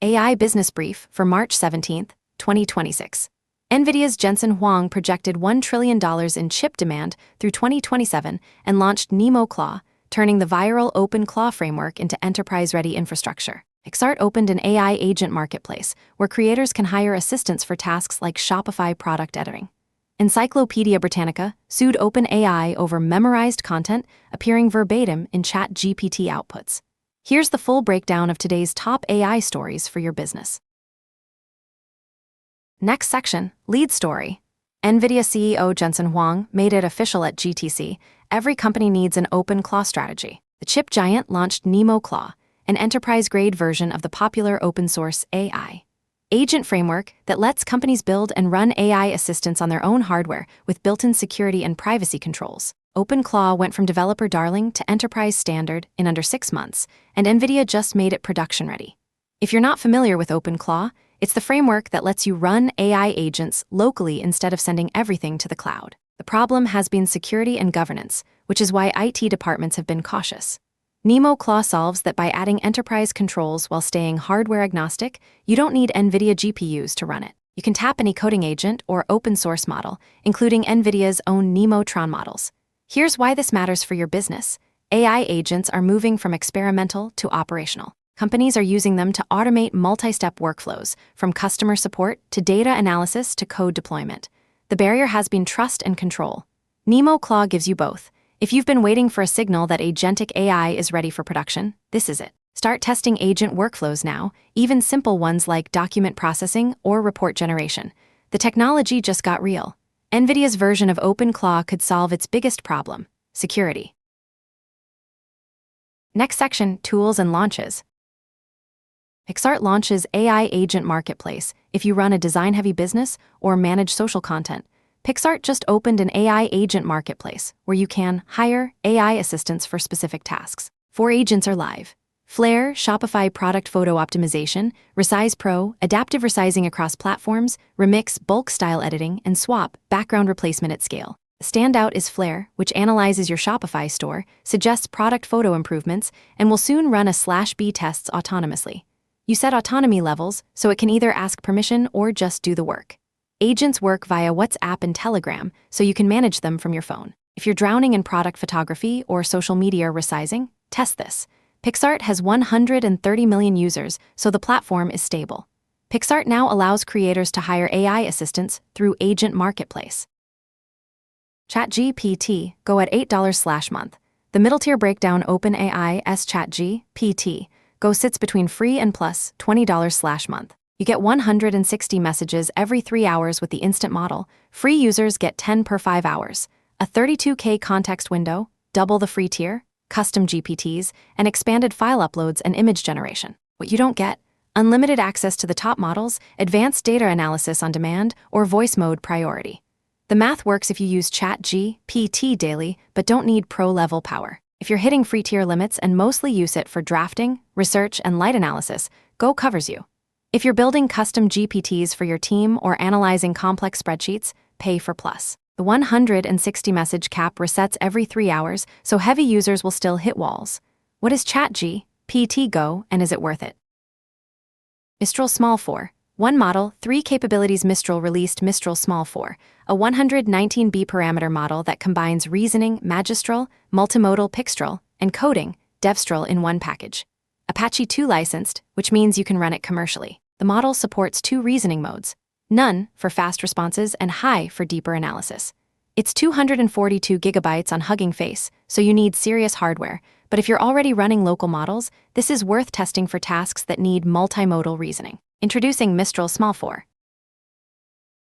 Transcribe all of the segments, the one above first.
AI Business Brief for March 17, 2026. NVIDIA's Jensen Huang projected $1 trillion in chip demand through 2027 and launched NeMo Claw, turning the viral Open Claw framework into enterprise-ready infrastructure. Pixart opened an AI agent marketplace where creators can hire assistants for tasks like Shopify product editing. Encyclopedia Britannica sued OpenAI over memorized content appearing verbatim in ChatGPT outputs. Here's the full breakdown of today's top AI stories for your business. Next section, lead story. NVIDIA CEO Jensen Huang made it official at GTC. Every company needs an open claw strategy. The chip giant launched NeMo Claw, an enterprise-grade version of the popular open-source AI agent framework that lets companies build and run AI assistants on their own hardware with built-in security and privacy controls. OpenClaw went from developer darling to enterprise standard in under 6 months, and NVIDIA just made it production-ready. If you're not familiar with OpenClaw, it's the framework that lets you run AI agents locally instead of sending everything to the cloud. The problem has been security and governance, which is why IT departments have been cautious. NeMo Claw solves that by adding enterprise controls while staying hardware agnostic. You don't need NVIDIA GPUs to run it. You can tap any coding agent or open-source model, including NVIDIA's own Nemotron models. Here's why this matters for your business. AI agents are moving from experimental to operational. Companies are using them to automate multi-step workflows, from customer support to data analysis to code deployment. The barrier has been trust and control. NeMo Claw gives you both. If you've been waiting for a signal that agentic AI is ready for production, this is it. Start testing agent workflows now, even simple ones like document processing or report generation. The technology just got real. NVIDIA's version of OpenClaw could solve its biggest problem: security. Next section, tools and launches. Pixart launches AI Agent Marketplace. If you run a design-heavy business or manage social content, Pixart just opened an AI Agent Marketplace where you can hire AI assistants for specific tasks. 4 agents are live: Flare, Shopify product photo optimization, Resize Pro, adaptive resizing across platforms, Remix, bulk style editing, and Swap, background replacement at scale. The standout is Flare, which analyzes your Shopify store, suggests product photo improvements, and will soon run a /B tests autonomously. You set autonomy levels, so it can either ask permission or just do the work. Agents work via WhatsApp and Telegram, so you can manage them from your phone. If you're drowning in product photography or social media resizing, test this. Pixart has 130 million users, so the platform is stable. Pixart now allows creators to hire AI assistants through Agent Marketplace. ChatGPT, go at $8/month. The middle-tier breakdown OpenAI's ChatGPT Go sits between free and plus $20/month. You get 160 messages every 3 hours with the instant model. Free users get 10 per 5 hours. A 32K context window, double the free tier, custom GPTs, and expanded file uploads and image generation. What you don't get: unlimited access to the top models, advanced data analysis on demand, or voice mode priority. The math works if you use ChatGPT daily but don't need pro-level power. If you're hitting free tier limits and mostly use it for drafting, research, and light analysis, Go covers you. If you're building custom GPTs for your team or analyzing complex spreadsheets, pay for plus. The 160 message cap resets every 3 hours, so heavy users will still hit walls. What is ChatGPT Go, and is it worth it? Mistral Small 4. 1 model, 3 capabilities. Mistral released Mistral Small 4, a 119B parameter model that combines reasoning, magistral, multimodal Pixtral, and coding, Devstral in one package. Apache 2 licensed, which means you can run it commercially. The model supports 2 reasoning modes: none for fast responses and high for deeper analysis. It's 242 gigabytes on Hugging Face, so you need serious hardware, but if you're already running local models, this is worth testing for tasks that need multimodal reasoning. Introducing Mistral Small 4.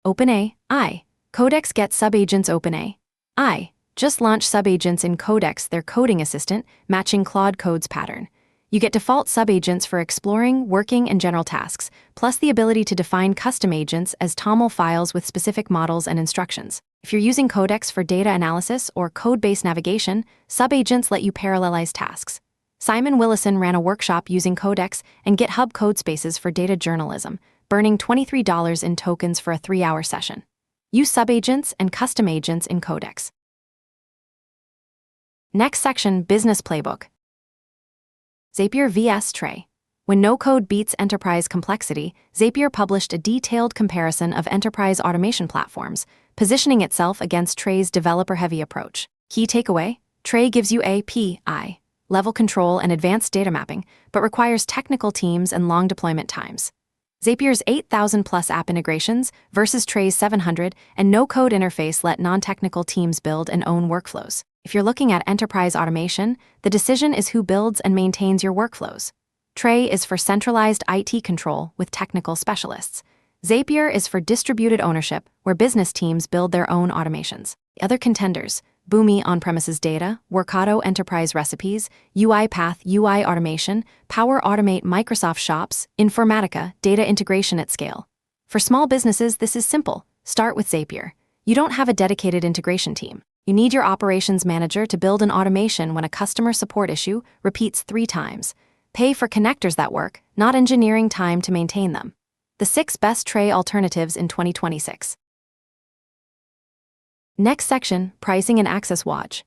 OpenAI. Codex gets subagents. OpenAI just launched subagents in Codex, their coding assistant, matching Claude Code's pattern. You get default subagents for exploring, working, and general tasks, plus the ability to define custom agents as TOML files with specific models and instructions. If you're using Codex for data analysis or code-based navigation, subagents let you parallelize tasks. Simon Willison ran a workshop using Codex and GitHub Codespaces for data journalism, burning $23 in tokens for a 3-hour session. Use subagents and custom agents in Codex. Next section, Business Playbook. Zapier vs. Tray. When no-code beats enterprise complexity, Zapier published a detailed comparison of enterprise automation platforms, positioning itself against Tray's developer-heavy approach. Key takeaway: Tray gives you API level control and advanced data mapping, but requires technical teams and long deployment times. Zapier's 8,000-plus app integrations versus Tray's 700 and no-code interface let non-technical teams build and own workflows. If you're looking at enterprise automation, the decision is who builds and maintains your workflows. Tray is for centralized IT control with technical specialists. Zapier is for distributed ownership, where business teams build their own automations. The other contenders: Boomi on-premises data, Workato enterprise recipes, UiPath UI automation, Power Automate Microsoft Shops, Informatica data integration at scale. For small businesses, this is simple. Start with Zapier. You don't have a dedicated integration team. You need your operations manager to build an automation when a customer support issue repeats 3 times. Pay for connectors that work, not engineering time to maintain them. The 6 best Tray alternatives in 2026. Next section, pricing and access watch.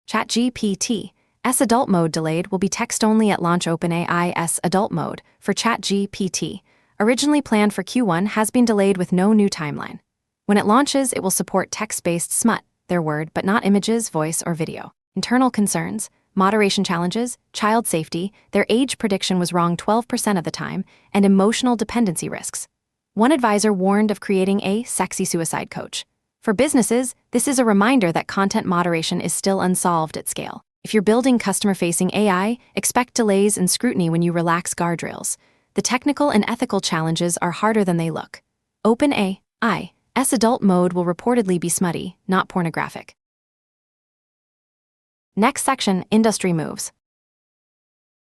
ChatGPT's adult mode delayed will be text-only at launch. OpenAI's adult mode for ChatGPT, originally planned for Q1, has been delayed with no new timeline. When it launches, it will support text-based SMUT, their word, but not images, voice, or video. Internal concerns: moderation challenges, child safety, their age prediction was wrong 12% of the time, and emotional dependency risks. One advisor warned of creating a sexy suicide coach. For businesses, this is a reminder that content moderation is still unsolved at scale. If you're building customer-facing AI, expect delays and scrutiny when you relax guardrails. The technical and ethical challenges are harder than they look. OpenAI's adult mode will reportedly be smutty, not pornographic. Next section, industry moves.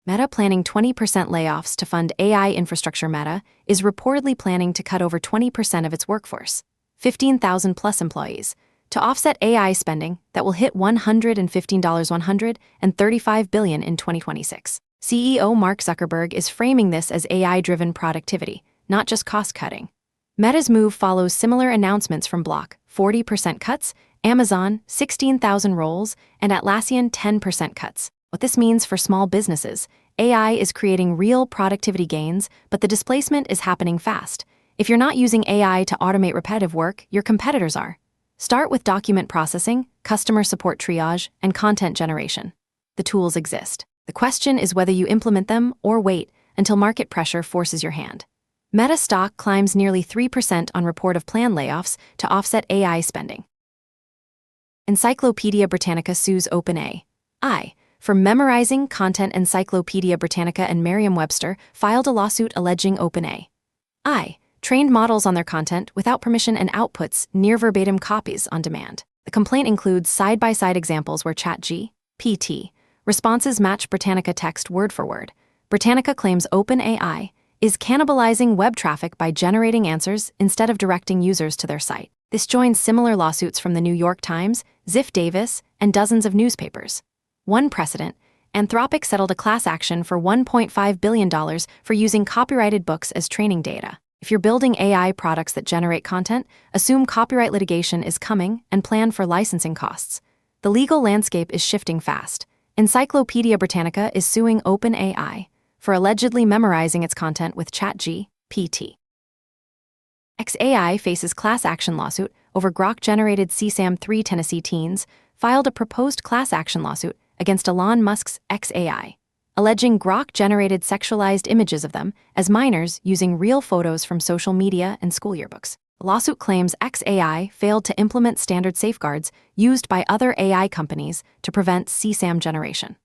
Meta planning 20% layoffs to fund AI infrastructure. Meta is reportedly planning to cut over 20% of its workforce, 15,000 plus employees, to offset AI spending that will hit $135 billion in 2026. CEO Mark Zuckerberg is framing this as AI-driven productivity, not just cost-cutting. Meta's move follows similar announcements from Block, 40% cuts, Amazon, 16,000 roles, and Atlassian, 10% cuts. What this means for small businesses: AI is creating real productivity gains, but the displacement is happening fast. If you're not using AI to automate repetitive work, your competitors are. Start with document processing, customer support triage, and content generation. The tools exist. The question is whether you implement them or wait until market pressure forces your hand. Meta stock climbs nearly 3% on report of planned layoffs to offset AI spending. Encyclopedia Britannica sues OpenAI for memorizing content. Encyclopedia Britannica and Merriam-Webster filed a lawsuit alleging OpenAI trained models on their content without permission and outputs near verbatim copies on demand. The complaint includes side-by-side examples where ChatGPT responses match Britannica text word for word. Britannica claims OpenAI is cannibalizing web traffic by generating answers instead of directing users to their site. This joins similar lawsuits from the New York Times, Ziff Davis, and dozens of newspapers. One precedent: Anthropic settled a class action for $1.5 billion for using copyrighted books as training data. If you're building AI products that generate content, assume copyright litigation is coming and plan for licensing costs. The legal landscape is shifting fast. Encyclopedia Britannica is suing OpenAI for allegedly memorizing its content with ChatGPT. XAI faces class action lawsuit over Grok-generated CSAM. 3 Tennessee teens filed a proposed class action lawsuit against Elon Musk's XAI, alleging Grok generated sexualized images of them as minors using real photos from social media and school yearbooks. The lawsuit claims XAI failed to implement standard safeguards used by other AI companies to prevent CSAM generation.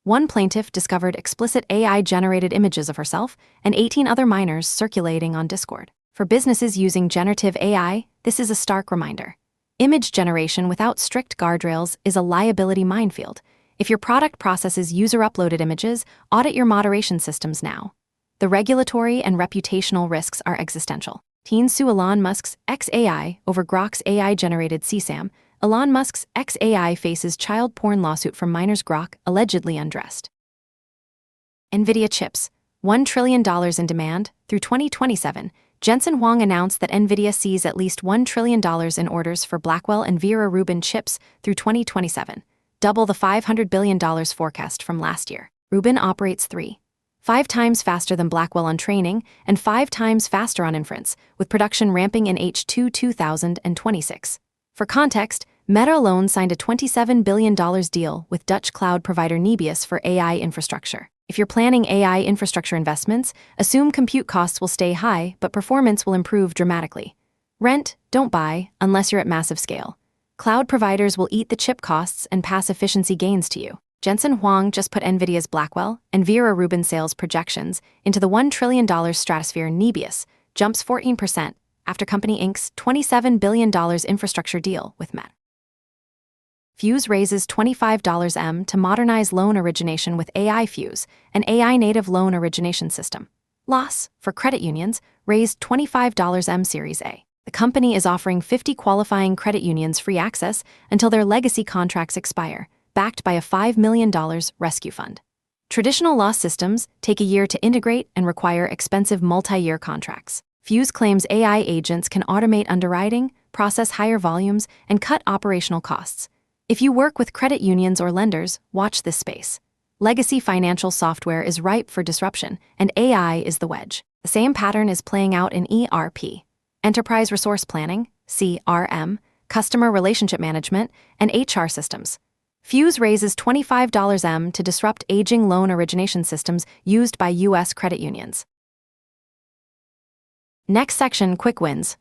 One plaintiff discovered explicit AI-generated images of herself and 18 other minors circulating on Discord. For businesses using generative AI, this is a stark reminder. Image generation without strict guardrails is a liability minefield. If your product processes user-uploaded images, audit your moderation systems now. The regulatory and reputational risks are existential. Teens sue Elon Musk's XAI over Grok's AI-generated CSAM. Elon Musk's XAI faces child porn lawsuit from minors. Grok allegedly undressed. NVIDIA chips, $1 trillion in demand through 2027. Jensen Huang announced that NVIDIA sees at least $1 trillion in orders for Blackwell and Vera Rubin chips through 2027. Double the $500 billion forecast from last year. Rubin operates 3 5 times faster than Blackwell on training, and 5 times faster on inference, with production ramping in H2 2026. For context, Meta alone signed a $27 billion deal with Dutch cloud provider Nebius for AI infrastructure. If you're planning AI infrastructure investments, assume compute costs will stay high, but performance will improve dramatically. Rent, don't buy, unless you're at massive scale. Cloud providers will eat the chip costs and pass efficiency gains to you. Jensen Huang just put NVIDIA's Blackwell and Vera Rubin sales projections into the $1 trillion stratosphere. Nebius jumps 14% after company inks $27 billion infrastructure deal with Meta. Fuse raises $25 M to modernize loan origination with AI Fuse, an AI-native loan origination system. Loss, for credit unions, raised $25 M Series A. The company is offering 50 qualifying credit unions free access until their legacy contracts expire, backed by a $5 million rescue fund. Traditional loss systems take a year to integrate and require expensive multi-year contracts. Fuse claims AI agents can automate underwriting, process higher volumes, and cut operational costs. If you work with credit unions or lenders, watch this space. Legacy financial software is ripe for disruption, and AI is the wedge. The same pattern is playing out in ERP, Enterprise Resource Planning, CRM, Customer Relationship Management, and HR systems. Fuse raises $25 M to disrupt aging loan origination systems used by U.S. credit unions. Next section, quick wins.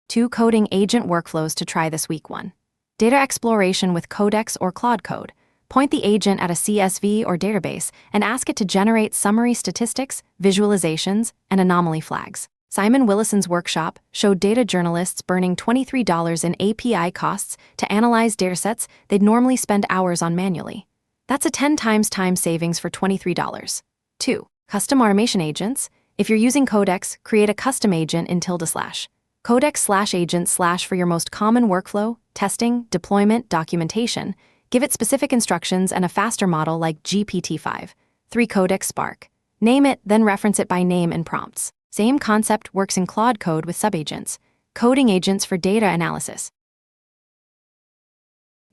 2 coding agent workflows to try this week. 1. Data exploration with Codex or Claude Code. Point the agent at a CSV or database and ask it to generate summary statistics, visualizations, and anomaly flags. Simon Willison's workshop showed data journalists burning $23 in API costs to analyze datasets they'd normally spend hours on manually. That's a 10 times time savings for $23. 2. Custom automation agents. If you're using Codex, create a custom agent in / Codex/agent/ for your most common workflow, testing, deployment, documentation. Give it specific instructions and a faster model like GPT-5. 3. Codex Spark. Name it, then reference it by name in prompts. Same concept works in Claude Code with subagents. Coding agents for data analysis.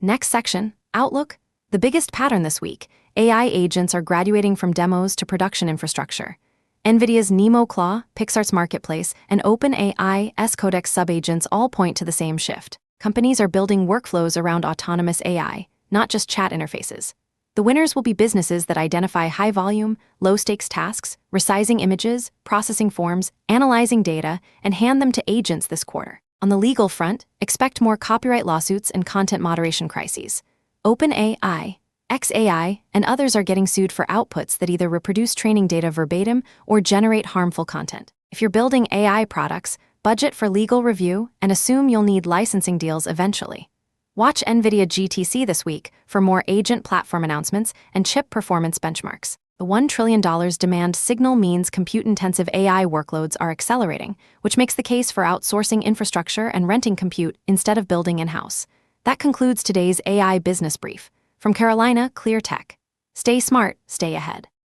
Next section, Outlook. The biggest pattern this week, AI agents are graduating from demos to production infrastructure. NVIDIA's Nemo Claw, Pixar's Marketplace, and OpenAI's Codex subagents all point to the same shift. Companies are building workflows around autonomous AI, not just chat interfaces. The winners will be businesses that identify high-volume, low-stakes tasks, resizing images, processing forms, analyzing data, and hand them to agents this quarter. On the legal front, expect more copyright lawsuits and content moderation crises. OpenAI, XAI, and others are getting sued for outputs that either reproduce training data verbatim or generate harmful content. If you're building AI products, budget for legal review and assume you'll need licensing deals eventually. Watch NVIDIA GTC this week for more agent platform announcements and chip performance benchmarks. The $1 trillion demand signal means compute-intensive AI workloads are accelerating, which makes the case for outsourcing infrastructure and renting compute instead of building in-house. That concludes today's AI Business Brief. From Carolina Clear Tech. Stay smart, stay ahead.